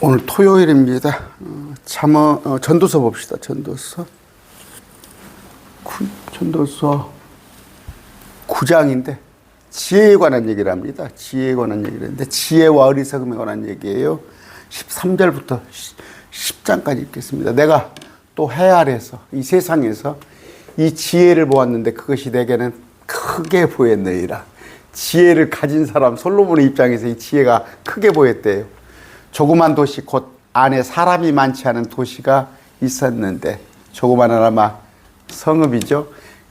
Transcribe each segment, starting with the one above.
오늘 토요일입니다. 전도서 봅시다. 전도서 9장인데 지혜에 관한 얘기를 합니다. 지혜에 관한 얘기를 했는데 지혜와 어리석음에 관한 얘기예요. 13절부터 10장까지 읽겠습니다. 내가 또 해 아래서 이 세상에서 이 지혜를 보았는데 그것이 내게는 크게 보였느니라. 지혜를 가진 사람 솔로몬의 입장에서 이 지혜가 크게 보였대요. 조그만 도시 곧 안에 사람이 많지 않은 도시가 있었는데, 조그만하나마 성읍이죠.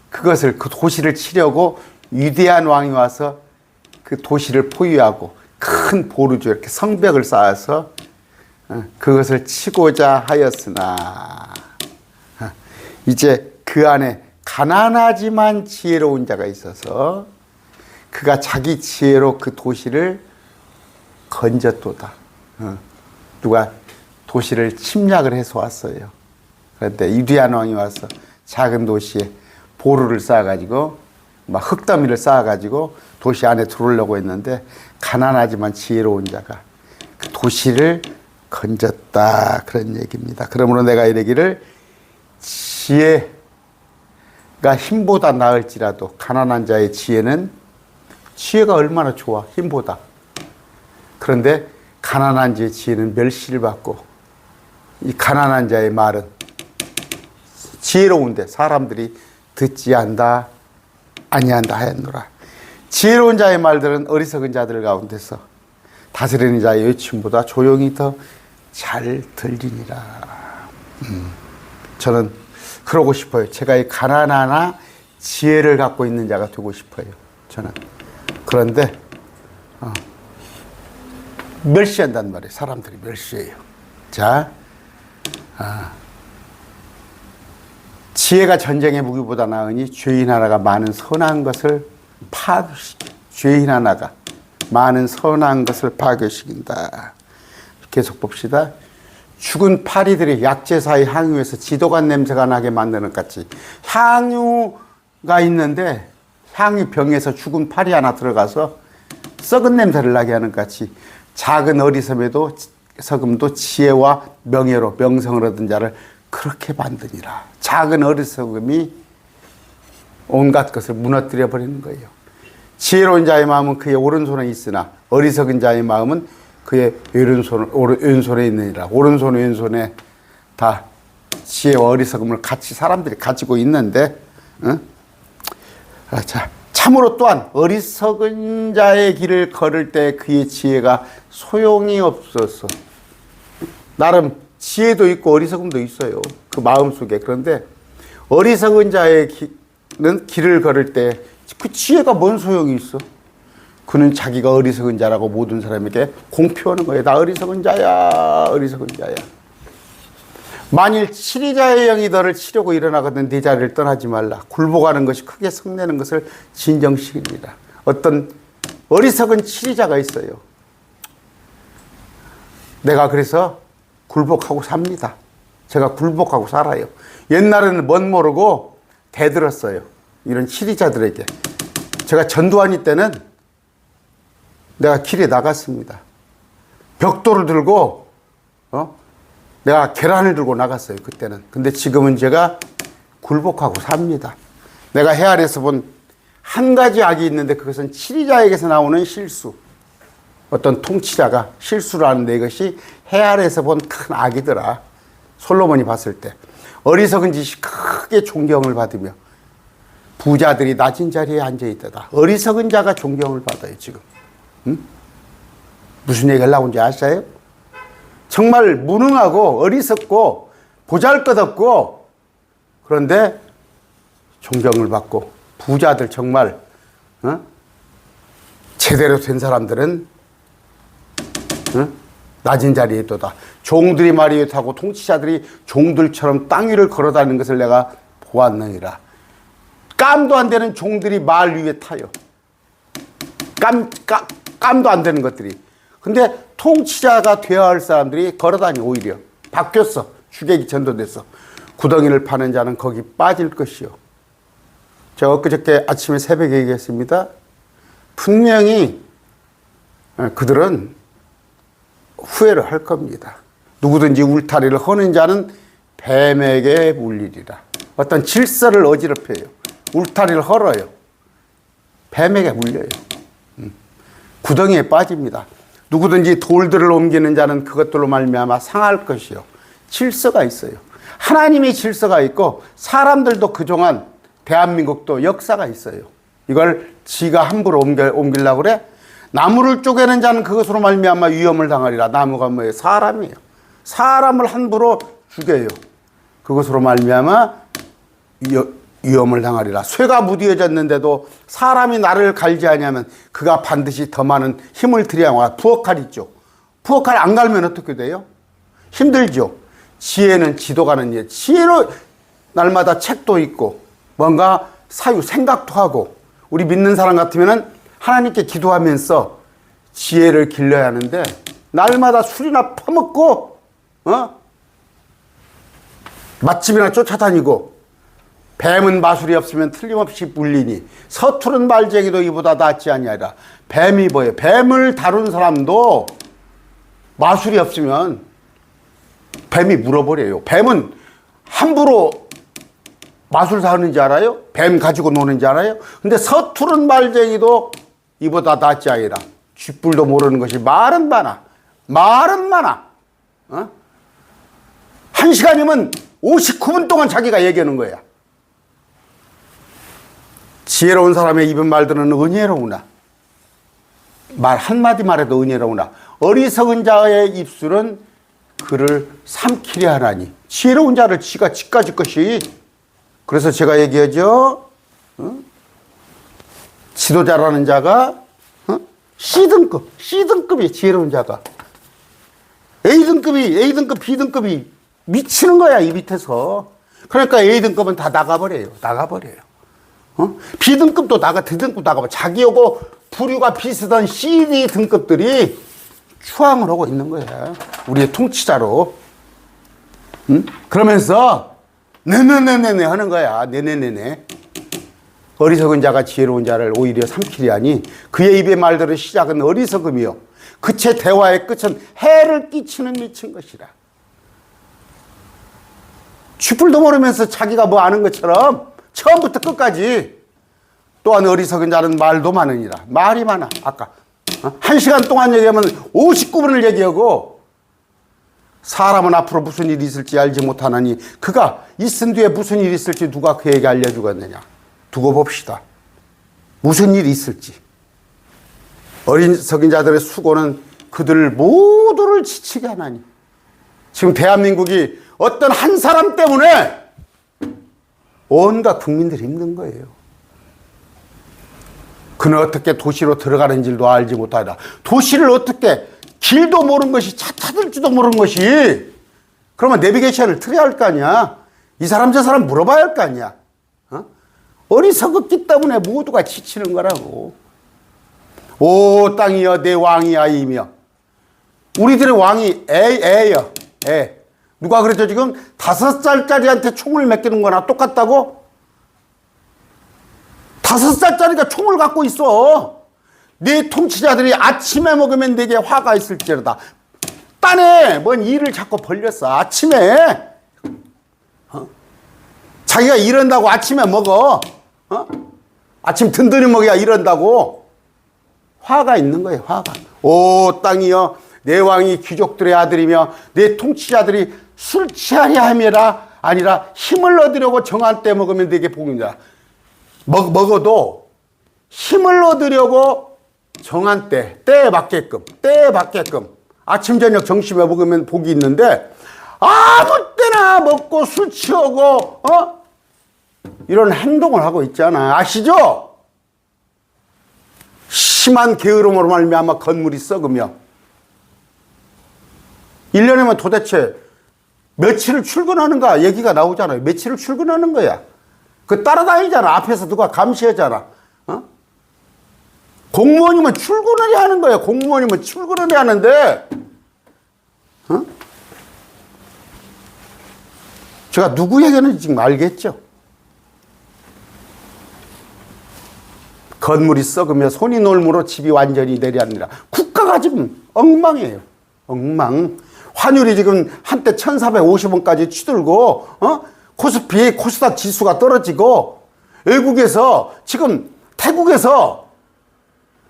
그 도시를 치려고 위대한 왕이 와서 그 도시를 포위하고 큰 보루주 이렇게 성벽을 쌓아서 그것을 치고자 하였으나 이제 그 안에 가난하지만 지혜로운 자가 있어서 그가 자기 지혜로 그 도시를 건졌도다. 누가 도시를 침략을 해서 왔어요. 그런데 위대한 왕이 와서 작은 도시에 보루를 쌓아가지고 막 흙더미를 쌓아가지고 도시 안에 들어오려고 했는데 가난하지만 지혜로운 자가 그 도시를 건졌다, 그런 얘기입니다. 그러므로 내가 이르기를 지혜가 힘보다 나을지라도 가난한 자의 지혜가 얼마나 좋아, 힘보다. 그런데 가난한 자의 지혜는 멸시를 받고 이 가난한 자의 말은 지혜로운데 사람들이 듣지 아니한다 하였노라. 지혜로운 자의 말들은 어리석은 자들 가운데서 다스리는 자의 외침보다 조용히 더 잘 들리니라. 저는 그러고 싶어요. 제가 이 가난하나 지혜를 갖고 있는 자가 되고 싶어요. 저는. 그런데 멸시한단 말이에요. 사람들이 멸시해요. 자, 지혜가 전쟁의 무기보다 나으니 죄인 하나가 많은 선한 것을 파괴시킨다. 계속 봅시다. 죽은 파리들이 약재사의 향유에서 지독한 냄새가 나게 만드는 것 같이, 향유가 있는데 향유병에서 죽은 파리 하나 들어가서 썩은 냄새를 나게 하는 것 같이 작은 어리석음도 지혜와 명예로 명성을 얻은 자를 그렇게 만드니라. 작은 어리석음이 온갖 것을 무너뜨려 버리는 거예요. 지혜로운 자의 마음은 그의 오른손에 있으나 어리석은 자의 마음은 그의 왼손에 있느니라. 오른손 왼손에 다 지혜와 어리석음을 같이 사람들이 가지고 있는데, 자, 참으로 또한 어리석은 자의 길을 걸을 때 그의 지혜가 소용이 없어서, 나름 지혜도 있고 어리석음도 있어요, 그 마음속에. 그런데 어리석은 자의 길을 걸을 때 그 지혜가 뭔 소용이 있어? 그는 자기가 어리석은 자라고 모든 사람에게 공표하는 거예요. 나 어리석은 자야, 어리석은 자야. 만일 치리자의 영이 너를 치려고 일어나거든 네 자리를 떠나지 말라. 굴복하는 것이 크게 성내는 것을 진정시키리라. 어떤 어리석은 치리자가 있어요. 내가 그래서 굴복하고 삽니다. 제가 굴복하고 살아요. 옛날에는 멋 모르고 대들었어요. 이런 치리자들에게. 제가 전두환이 때는 내가 길에 나갔습니다. 벽돌을 들고 내가 계란을 들고 나갔어요, 그때는. 근데 지금은 제가 굴복하고 삽니다. 내가 해 아래서 본 한 가지 악이 있는데 그것은 치리자에게서 나오는 실수. 어떤 통치자가 실수를 하는데 이것이 해 아래서 본 큰 악이더라. 솔로몬이 봤을 때. 어리석은 짓이 크게 존경을 받으며 부자들이 낮은 자리에 앉아있다다. 어리석은 자가 존경을 받아요, 지금. 무슨 얘기가 나온지 아시아요? 정말 무능하고 어리석고 보잘것없고, 그런데 존경을 받고, 부자들 정말 제대로 된 사람들은 낮은 자리에 있도다. 종들이 말 위에 타고 통치자들이 종들처럼 땅 위를 걸어다니는 것을 내가 보았느니라. 깜도 안 되는 종들이 말 위에 타요. 깜도 안 되는 것들이. 근데 통치자가 되어야 할 사람들이 걸어다니. 오히려 바뀌었어. 주객이 전도됐어. 구덩이를 파는 자는 거기 빠질 것이요. 제가 엊그저께 아침에 새벽에 얘기했습니다. 분명히 그들은 후회를 할 겁니다. 누구든지 울타리를 허는 자는 뱀에게 물리리라. 어떤 질서를 어지럽혀요. 울타리를 헐어요. 뱀에게 물려요. 구덩이에 빠집니다. 누구든지 돌들을 옮기는 자는 그것들로 말미암아 상할 것이요. 질서가 있어요. 하나님의 질서가 있고 사람들도 그동안 대한민국도 역사가 있어요. 이걸 지가 함부로 옮기려고 그래? 나무를 쪼개는 자는 그것으로 말미암아 위험을 당하리라. 나무가 뭐예요? 사람이에요. 사람을 함부로 죽여요. 그것으로 말미암아 위험을 당하리라. 쇠가 무뎌졌는데도 사람이 나를 갈지 아니하면 그가 반드시 더 많은 힘을 들여야. 부엌칼 있죠. 부엌칼 안 갈면 어떻게 돼요? 힘들죠. 지혜는 지도가는 예. 지혜로 날마다 책도 읽고 뭔가 사유 생각도 하고, 우리 믿는 사람 같으면은 하나님께 기도하면서 지혜를 길러야 하는데 날마다 술이나 퍼먹고 맛집이나 쫓아다니고, 뱀은 마술이 없으면 틀림없이 물리니 서투른 말쟁이도 이보다 낫지 아니하리라. 뱀이 뭐예요? 뱀을 다룬 사람도 마술이 없으면 뱀이 물어버려요. 뱀은 함부로 마술사 하는지 알아요? 뱀 가지고 노는지 알아요? 근데 서투른 말쟁이도 이보다 낫지 아니라. 쥐뿔도 모르는 것이 말은 많아. 말은 많아. 1시간이면 59분 동안 자기가 얘기하는 거야. 지혜로운 사람의 입은 말들은 은혜로우나, 말 한마디 말해도 은혜로우나 어리석은 자의 입술은 그를 삼키려 하나니. 지혜로운 자를 지가 지까지 것이. 그래서 제가 얘기하죠. 지도자라는 자가 C등급이 지혜로운 자가. A등급, B등급이 미치는 거야, 이 밑에서. 그러니까 A등급은 다 나가버려요. B등급도 D등급도 나가버려. 자기하고 부류가 비슷한 C, D 등급들이 추앙을 하고 있는 거야. 우리의 통치자로. 그러면서 네네네네 하는 거야. 네네네네. 어리석은 자가 지혜로운 자를 오히려 삼키려 하니 그의 입의 말들의 시작은 어리석음이요 그의 대화의 끝은 해를 끼치는 미친 것이라. 쥐뿔도 모르면서 자기가 뭐 아는 것처럼 처음부터 끝까지. 또한 어리석은 자는 말도 많으니라. 말이 많아. 아까 1시간 동안 얘기하면 59분을 얘기하고, 사람은 앞으로 무슨 일이 있을지 알지 못하나니 그가 있은 뒤에 무슨 일이 있을지 누가 그에게 알려주겠느냐. 두고 봅시다. 무슨 일이 있을지. 어리석은 자들의 수고는 그들 모두를 지치게 하나니. 지금 대한민국이 어떤 한 사람 때문에 온갖 국민들이 힘든 거예요. 그는 어떻게 도시로 들어가는 줄도 알지 못하다. 도시를 어떻게, 길도 모르는 것이, 차 타들 줄도 모르는 것이. 그러면 내비게이션을 틀어야 할 거 아니야. 이 사람 저 사람 물어봐야 할 거 아니야. 어리석었기 때문에 모두가 지치는 거라고. 오 땅이여 내 왕이야이며. 우리들의 왕이 애예요. 애. 누가 그랬죠? 지금 5살짜리한테 총을 맡기는 거나 똑같다고? 5살짜리가 총을 갖고 있어. 네 통치자들이 아침에 먹으면 내게 화가 있을지로다. 딴에 뭔 일을 자꾸 벌렸어. 아침에. 자기가 이런다고 아침에 먹어. 아침 든든히 먹어야 이런다고. 화가 있는 거예요. 화가. 오 땅이여 내 왕이 귀족들의 아들이며 내 통치자들이 술 취하려 함이라 아니라 힘을 얻으려고 정한 때 먹으면 내게 복입니다. 먹어도 힘을 얻으려고 정한 때에 맞게끔 아침 저녁 점심에 먹으면 복이 있는데 아무 때나 먹고 술 취하고 이런 행동을 하고 있잖아. 아시죠? 심한 게으름으로 말미암아 건물이 썩으며 1년이면 도대체 며칠을 출근하는가 얘기가 나오잖아요. 며칠을 출근하는 거야. 그 따라다니잖아. 앞에서 누가 감시하잖아. 공무원이면 출근을 해야 하는 거야. 공무원이면 출근을 해야 하는데 제가 누구 얘기하는지 지금 알겠죠? 건물이 썩으며 손이 놀므로 집이 완전히 내려앉느라. 국가가 지금 엉망이에요. 엉망. 환율이 지금 한때 1,450원까지 치들고, 코스피, 코스닥 지수가 떨어지고, 외국에서 지금 태국에서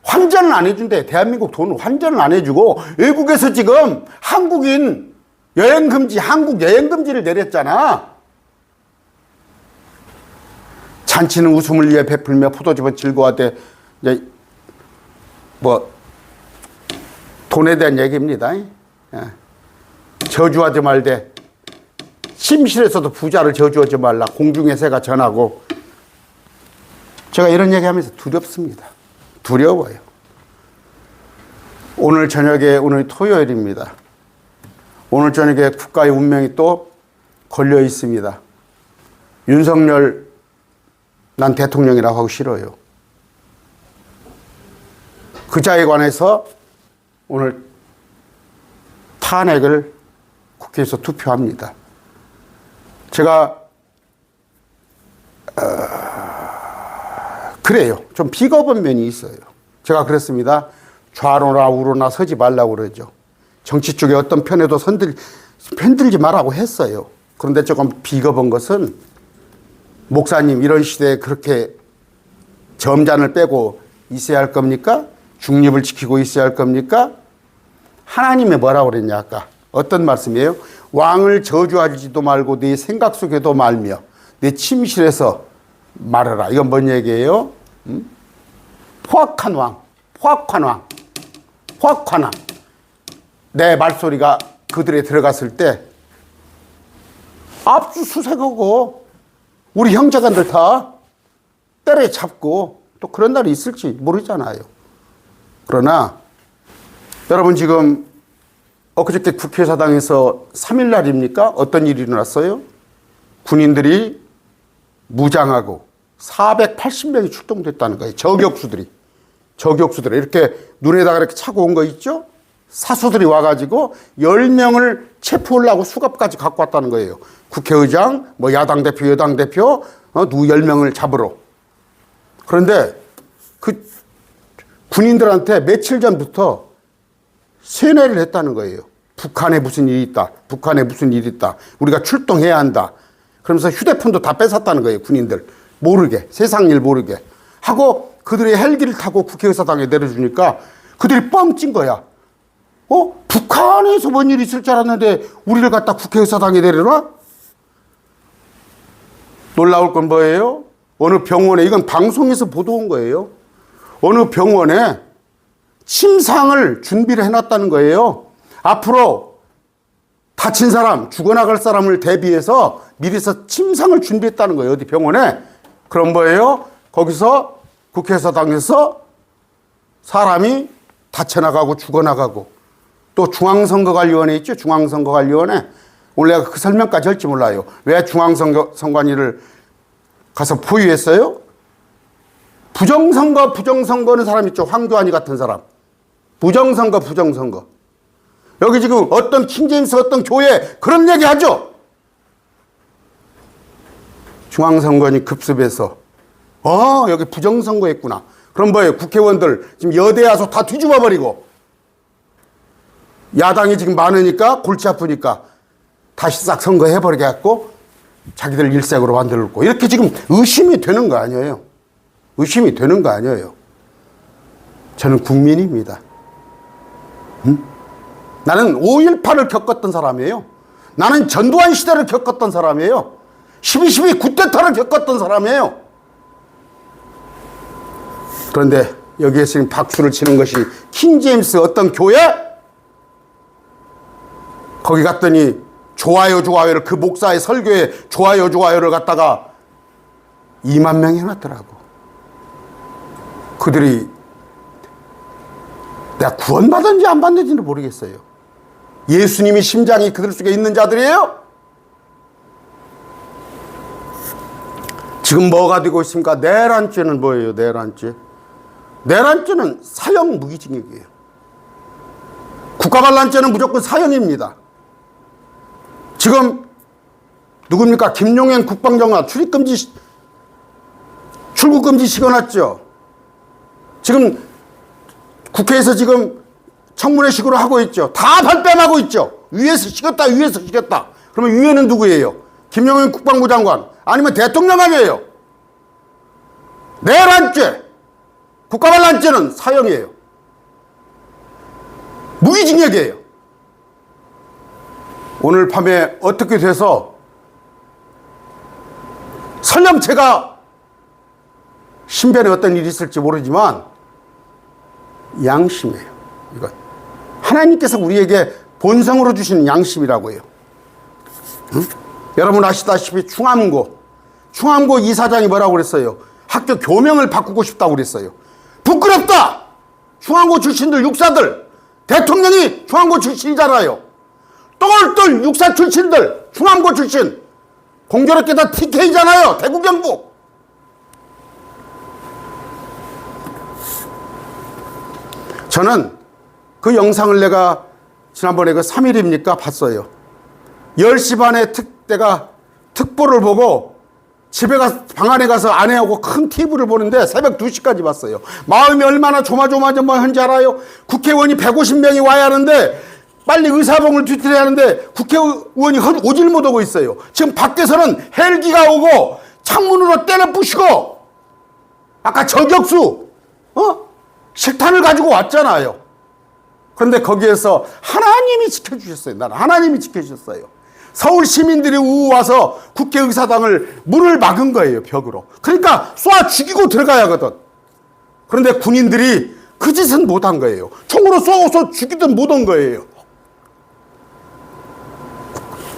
환전을 안 해준대. 대한민국 돈을 환전을 안 해주고, 외국에서 지금 한국인 여행금지, 한국 여행금지를 내렸잖아. 잔치는 웃음을 위해 베풀며 포도즙은 즐거워하되, 이제, 돈에 대한 얘기입니다. 저주하지 말되, 침실에서도 부자를 저주하지 말라. 공중의 새가 전하고. 제가 이런 얘기 하면서 두렵습니다. 두려워요. 오늘 저녁에, 오늘 토요일입니다. 오늘 저녁에 국가의 운명이 또 걸려 있습니다. 윤석열, 난 대통령이라고 하고 싫어요. 그 자에 관해서 오늘 탄핵을 국회에서 투표합니다. 제가 그래요. 좀 비겁한 면이 있어요. 제가 그랬습니다. 좌로나 우로나 서지 말라고 그러죠. 정치 쪽에 어떤 편에도 편들지 말라고 했어요. 그런데 조금 비겁한 것은 목사님 이런 시대에 그렇게 점잔을 빼고 있어야 할 겁니까? 중립을 지키고 있어야 할 겁니까? 하나님이 뭐라고 그랬냐 아까 어떤 말씀이에요? 왕을 저주하지도 말고 네 생각 속에도 말며 내 침실에서 말하라. 이건 뭔 얘기예요? 포악한 왕, 포악한 왕, 포악한 왕. 내 말소리가 그들에 들어갔을 때 압수수색하고 우리 형제간들 다 때려잡고 또 그런 날이 있을지 모르잖아요. 그러나 여러분 지금 엊그저께 국회의사당에서 3일날입니까? 어떤 일이 일어났어요? 군인들이 무장하고 480명이 출동됐다는 거예요. 저격수들이 이렇게 눈에다가 이렇게 차고 온 거 있죠? 사수들이 와가지고 10명을 체포하려고 수갑까지 갖고 왔다는 거예요. 국회의장, 야당 대표, 여당 대표, 누구 10명을 잡으러. 그런데 그 군인들한테 며칠 전부터 세뇌를 했다는 거예요. 북한에 무슨 일이 있다. 북한에 무슨 일이 있다. 우리가 출동해야 한다. 그러면서 휴대폰도 다 뺏었다는 거예요. 군인들. 모르게. 세상 일 모르게. 하고 그들이 헬기를 타고 국회의사당에 내려주니까 그들이 뻥 찐 거야. 북한에서 뭔 일이 있을 줄 알았는데 우리를 갖다 국회의사당에 내려놔? 놀라울 건 뭐예요? 어느 병원에, 이건 방송에서 보도한 거예요. 어느 병원에 침상을 준비를 해놨다는 거예요. 앞으로 다친 사람, 죽어나갈 사람을 대비해서 미리서 침상을 준비했다는 거예요. 어디 병원에. 그럼 뭐예요? 거기서 국회의사당에서 사람이 다쳐나가고 죽어나가고 또 중앙선거관리위원회 있죠? 중앙선거관리위원회. 오늘 내가 그 설명까지 할지 몰라요. 왜 중앙선관위를 가서 포위했어요? 부정선거는 사람 있죠. 황교안이 같은 사람. 부정선거. 여기 지금 어떤 킹제임스 어떤 교회 그런 얘기 하죠. 중앙선관위 급습해서 여기 부정선거 했구나. 그럼 뭐예요? 국회의원들 지금 여대 와서 다 뒤집어 버리고 야당이 지금 많으니까 골치 아프니까 다시 싹 선거해버리게 갖고 자기들 일색으로 만들고 이렇게 지금 의심이 되는 거 아니에요. 의심이 되는 거 아니에요. 저는 국민입니다. 나는 5.18을 겪었던 사람이에요. 나는 전두환 시대를 겪었던 사람이에요. 12.12 쿠데타를 겪었던 사람이에요. 그런데 여기에 지금 박수를 치는 것이 킹제임스 어떤 교회? 거기 갔더니 좋아요를 그 목사의 설교에 좋아요를 갖다가 2만 명이 해놨더라고. 그들이 내가 구원받았는지 안 받는지는 모르겠어요. 예수님이 심장이 그들 속에 있는 자들이에요? 지금 뭐가 되고 있습니까? 내란죄는 뭐예요? 내란죄는 사형 무기징역이에요. 국가반란죄는 무조건 사형입니다. 지금 누굽니까? 김용현 국방장관 출국금지 시켜놨죠. 지금 국회에서 지금 청문회식으로 하고 있죠. 다 발뺌하고 있죠. 위에서 시켰다, 위에서 시켰다. 그러면 위에는 누구예요? 김영인 국방부 장관 아니면 대통령 아니에요? 내란죄, 국가반란죄는 사형이에요. 무기징역이에요. 오늘 밤에 어떻게 돼서 설령 제가 신변에 어떤 일이 있을지 모르지만 양심이에요. 이건 하나님께서 우리에게 본성으로 주신 양심이라고 해요. 응? 여러분 아시다시피 충암고 이사장이 뭐라고 그랬어요? 학교 교명을 바꾸고 싶다고 그랬어요. 부끄럽다. 충암고 출신들 육사들, 대통령이 충암고 출신이잖아요. 똘똘 육사 출신들, 충암고 출신, 공교롭게 다 TK잖아요. 대구 경북. 저는 그 영상을 내가 지난번에 그 3일입니까? 봤어요. 10시 반에 내가 특보를 보고 집에 방 안에 가서 아내하고 큰 TV를 보는데 새벽 2시까지 봤어요. 마음이 얼마나 조마조마한지 알아요? 국회의원이 150명이 와야 하는데 빨리 의사봉을 뒤틀어야 하는데 국회의원이 오질 못하고 있어요. 지금 밖에서는 헬기가 오고 창문으로 때려 부시고 아까 저격수 식탄을 가지고 왔잖아요. 그런데 거기에서 하나님이 지켜주셨어요. 나는 하나님이 지켜주셨어요. 서울 시민들이 와서 국회의사당을 문을 막은 거예요. 벽으로. 그러니까 쏴 죽이고 들어가야 하거든. 그런데 군인들이 그 짓은 못한 거예요. 총으로 쏘아서 죽이든 못한 거예요.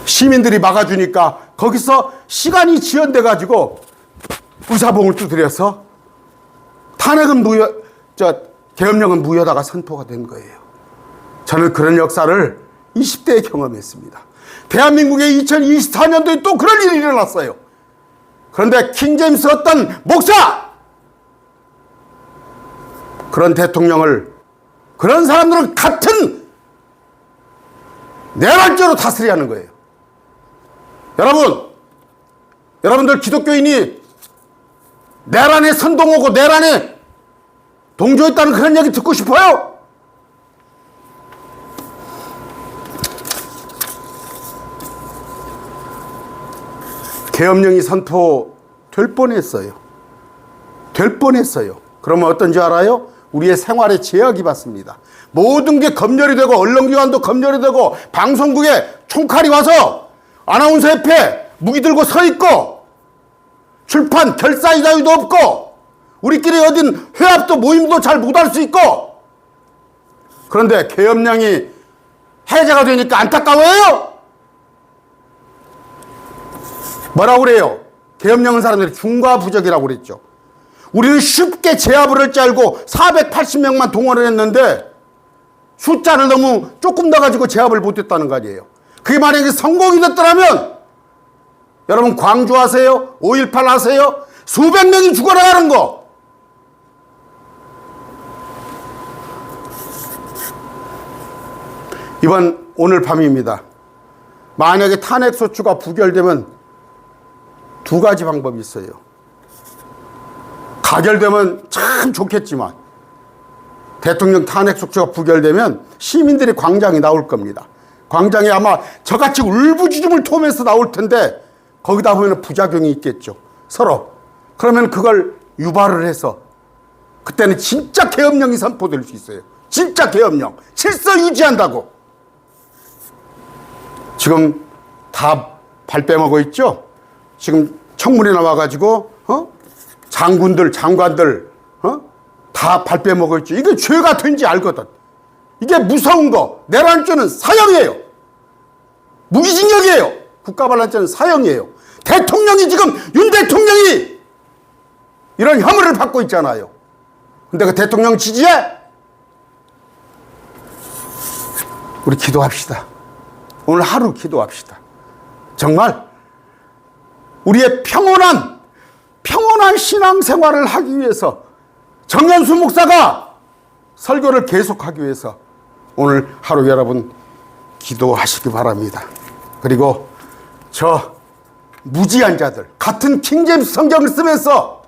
시민들이 막아주니까 거기서 시간이 지연돼 가지고 의사봉을 두드려서 탄핵은 계엄령은 무효다가 선포가 된 거예요. 저는 그런 역사를 20대에 경험했습니다. 대한민국의 2024년도에 또 그런 일이 일어났어요. 그런데 킹제임스 어떤 목사, 그런 대통령을, 그런 사람들은 같은 내란죄로 다스려야 하는 거예요. 여러분들 기독교인이 내란에 선동하고 내란에 동조했다는 그런 얘기 듣고 싶어요? 계엄령이 선포될 뻔했어요. 그러면 어떤지 알아요? 우리의 생활에 제약이 받습니다. 모든 게 검열이 되고 언론기관도 검열이 되고 방송국에 총칼이 와서 아나운서 옆에 무기 들고 서 있고 출판 결사의 자유도 없고 우리끼리 어딘 회합도 모임도 잘 못할 수 있고 그런데 계엄령이 해제가 되니까 안타까워요? 뭐라고 그래요? 계엄령은 사람들이 중과부적이라고 그랬죠. 우리는 쉽게 제압을 줄 알고 480명만 동원을 했는데 숫자를 너무 조금 넣어가지고 제압을 못했다는 거 아니에요. 그게 만약에 성공이 됐더라면 여러분 광주 하세요? 5.18 하세요? 수백 명이 죽어나가는 거. 오늘 밤입니다. 만약에 탄핵소추가 부결되면 두 가지 방법이 있어요. 가결되면 참 좋겠지만 대통령 탄핵소추가 부결되면 시민들이 광장에 나올 겁니다. 광장에 아마 저같이 울부짖음을 토하면서 나올 텐데 거기다 보면 부작용이 있겠죠. 서로. 그러면 그걸 유발을 해서 그때는 진짜 계엄령이 선포될 수 있어요. 진짜 계엄령. 질서 유지한다고. 지금 다 발뺌하고 있죠. 지금 청문회 나와가지고 장관들 다 발뺌하고 있죠. 이게 죄가 된지 알거든. 이게 무서운 거. 내란죄는 사형이에요. 무기징역이에요. 국가반란죄는 사형이에요. 대통령이 지금 윤 대통령이 이런 혐의를 받고 있잖아요. 근데 그 대통령 지지해? 우리 기도합시다. 오늘 하루 기도합시다. 정말 우리의 평온한 신앙생활을 하기 위해서 정연수 목사가 설교를 계속하기 위해서 오늘 하루 여러분 기도하시기 바랍니다. 그리고 저 무지한 자들, 같은 킹제임스 성경을 쓰면서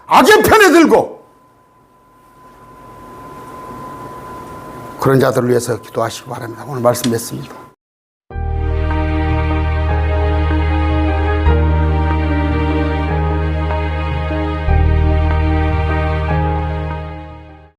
악의 편에 들고 그런 자들을 위해서 기도하시기 바랍니다. 오늘 말씀 맺습니다.